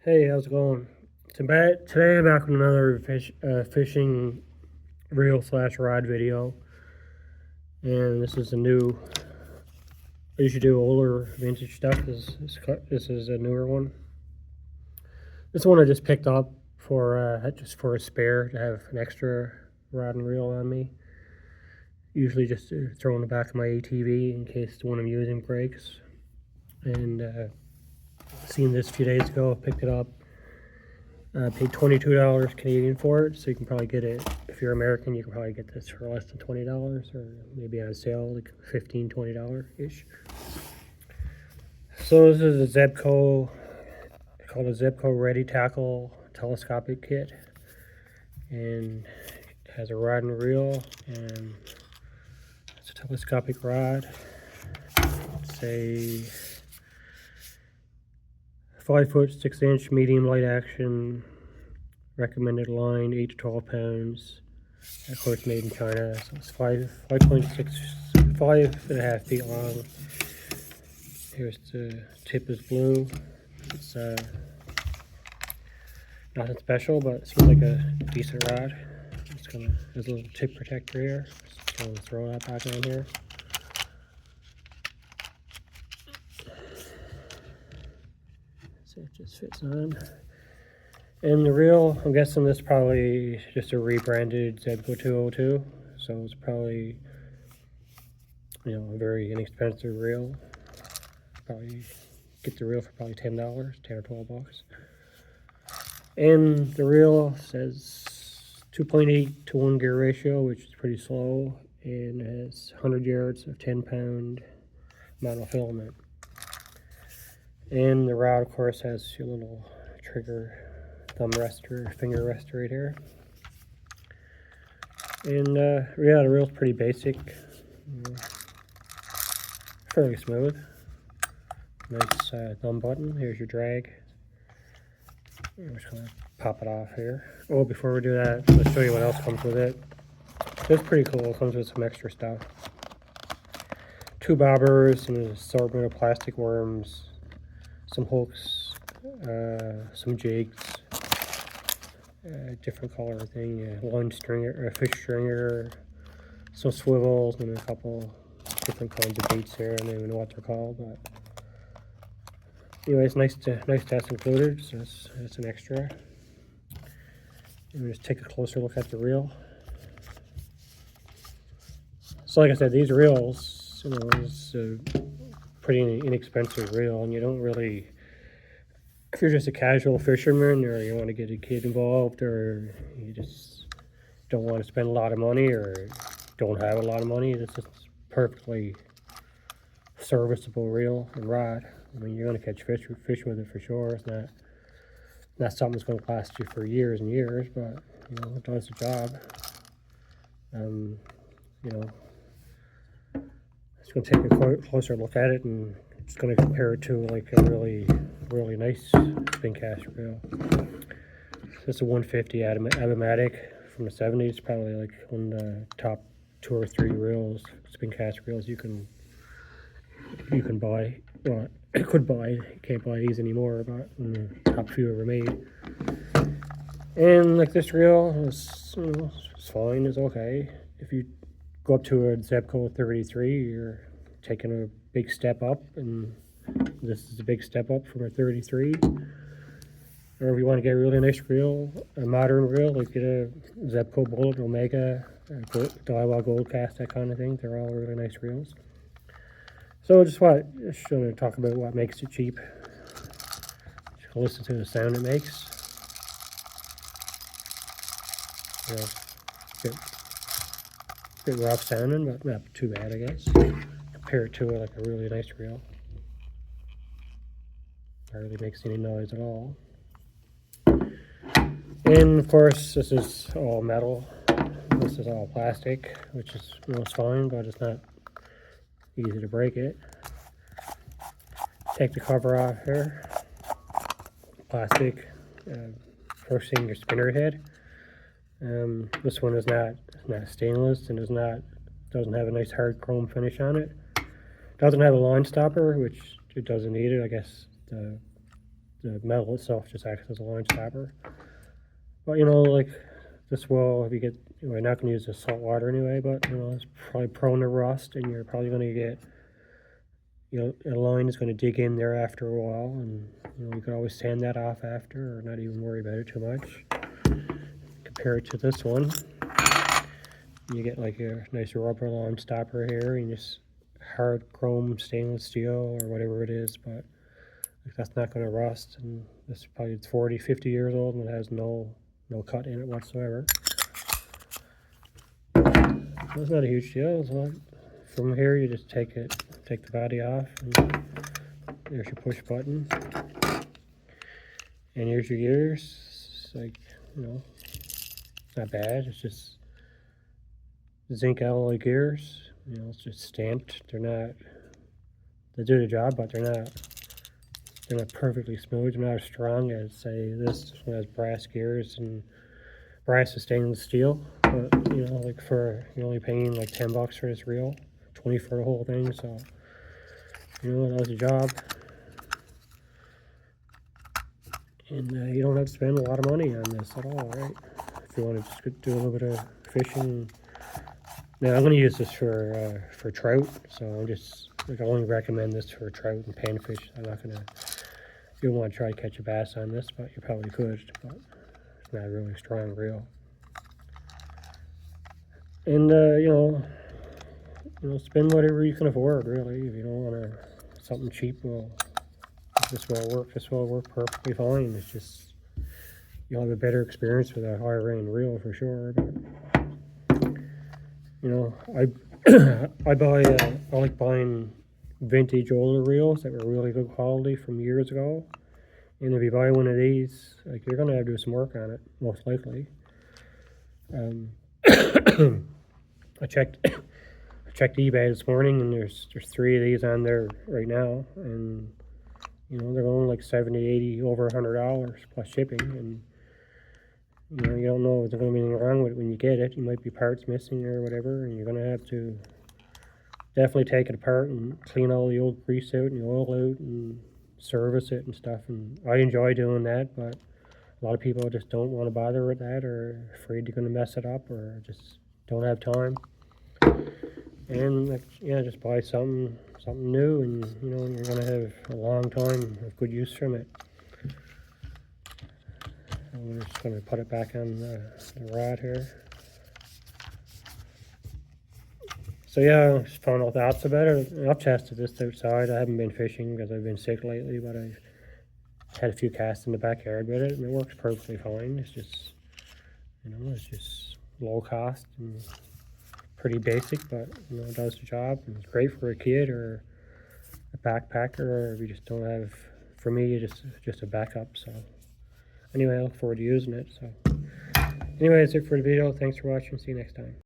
Hey, how's it going? Today I'm back with another fishing reel / rod video, and this is a new. I usually do older vintage stuff. This is a newer one. This one I just picked up for just for a spare to have an extra rod and reel on me. Usually just throw in the back of my ATV in case the one I'm using breaks. And seen this a few days ago. Picked it up. Paid $22 Canadian for it, so you can probably get it, if you're American, you can probably get this for less than $20, or maybe on sale, like $15, $20-ish. So this is a zebco, called a zebco Ready Tackle telescopic kit, and it has a rod and reel, and it's a telescopic rod. It's a 5-foot 6-inch medium light action, recommended line 8 to 12 pounds. Of course, made in China. So it's 5.5 feet long. Here's the tip is blue. It's nothing special, but it seems like a decent rod. There's a little tip protector here. Just gonna throw that back on here. So it just fits on. And the reel, I'm guessing this is probably just a rebranded zebco 202. So it's probably, a very inexpensive reel. Probably get the reel for probably $10, 10 or 12 bucks. And the reel says 2.8 to 1 gear ratio, which is pretty slow, and it has 100 yards of 10-pound monofilament. And the rod, of course, has your little trigger thumb rester, finger rester right here. And the reel's pretty basic, fairly smooth. Nice thumb button. Here's your drag. I'm just gonna pop it off here. Oh, before we do that, let's show you what else comes with it. It's pretty cool. It comes with some extra stuff. 2 bobbers and an assortment of plastic worms, some hooks, some jigs, different color thing, line stringer, a fish stringer, some swivels, and a couple different kinds of baits here. I don't even know what they're called, but anyway, it's nice to have included. So it's an extra. And we just take a closer look at the reel. So like I said, these reels, is a pretty inexpensive reel, and you don't really, if you're just a casual fisherman, or you want to get a kid involved, or you just don't want to spend a lot of money, or don't have a lot of money, this is perfectly serviceable reel and rod. I mean, you're going to catch fish with it for sure. It's not something that's going to last you for years and years, but it does the job. Just going to take a closer look at it, and just going to compare it to like a really nice spin cast reel. This is a 150 Automatic from the 70s, probably like one of the top 2 or 3 reels, spin cast reels you can buy. Well, I could buy. You can't buy these anymore, but the top few ever made. And like this reel is, it's fine. It's okay. If you go up to a zebco 33, you're taking a big step up, and this is a big step up from a 33. Or if you want to get a really nice reel, a modern reel, like get a Zebco Bullet, Omega, Daiwa Gold Cast, that kind of thing. They're all really nice reels. So just going to talk about what makes it cheap. Just listen to the sound it makes. Bit rough sounding, but not too bad, I guess. Compare it to like a really nice reel. Hardly makes any noise at all. And of course, this is all metal. This is all plastic, which is fine, but it's not easy to break it. Take the cover off here. Plastic. First thing, your spinner head. This one is not stainless, and doesn't have a nice hard chrome finish on it. Doesn't have a line stopper, which it doesn't need it. I guess the the metal itself just acts as a line stopper. But you know, like this will, if you get, we're not going to use the salt water anyway, but you know, it's probably prone to rust, and you're probably going to get, you know, a line is going to dig in there after a while, and you know, you could always sand that off after, or not even worry about it too much. Compare it to this one, you get like a nice rubber line stopper here, and just hard chrome stainless steel or whatever it is, but like, that's not going to rust, and this probably it's 40-50 years old and it has no cut in it whatsoever. So it's not a huge deal. So from here you just take the body off, and there's your push button, and here's your gears. It's like, you know, it's not bad. It's just zinc alloy gears. You know, it's just stamped. They do the job, but they're not perfectly smooth. They're not as strong as, say, this one has brass gears and brass is stainless steel. But you know, like you're only paying like $10 for this reel, 20 for the whole thing. So you know, that was the job, and you don't have to spend a lot of money on this at all, right? If you want to just do a little bit of fishing. Now I'm going to use this for trout, so I only recommend this for trout and panfish. I'm not going to. You don't want to try to catch a bass on this, but you probably could, but it's not a really strong reel. And you know, spend whatever you can afford, really. If you don't want something cheap, well, this will work. This will work perfectly fine. It's just you'll have a better experience with a higher end reel for sure. But you know, I like buying vintage older reels that were really good quality from years ago. And if you buy one of these, like, you're gonna have to do some work on it, most likely. I checked eBay this morning, and there's 3 of these on there right now, and you know, they're going like 70, 80, over $100 plus shipping, and you know, you don't know if there's gonna be anything wrong with it when you get it. You might be parts missing or whatever, and you're gonna have to definitely take it apart and clean all the old grease out and the oil out and service it and stuff. And I enjoy doing that, but a lot of people just don't want to bother with that, or afraid they're going to mess it up, or just don't have time. And like, yeah, just buy something new, and you know, you're going to have a long time of good use from it. And we're just going to put it back on the rod here. So yeah, just final thoughts about it. I've tested this outside. I haven't been fishing because I've been sick lately, but I've had a few casts in the backyard with it, and it works perfectly fine. It's just, you know, it's just low cost and pretty basic, but you know, it does the job, and it's great for a kid or a backpacker, or if you just don't have, for me, just a backup. So anyway, I look forward to using it. So anyway, that's it for the video. Thanks for watching. See you next time.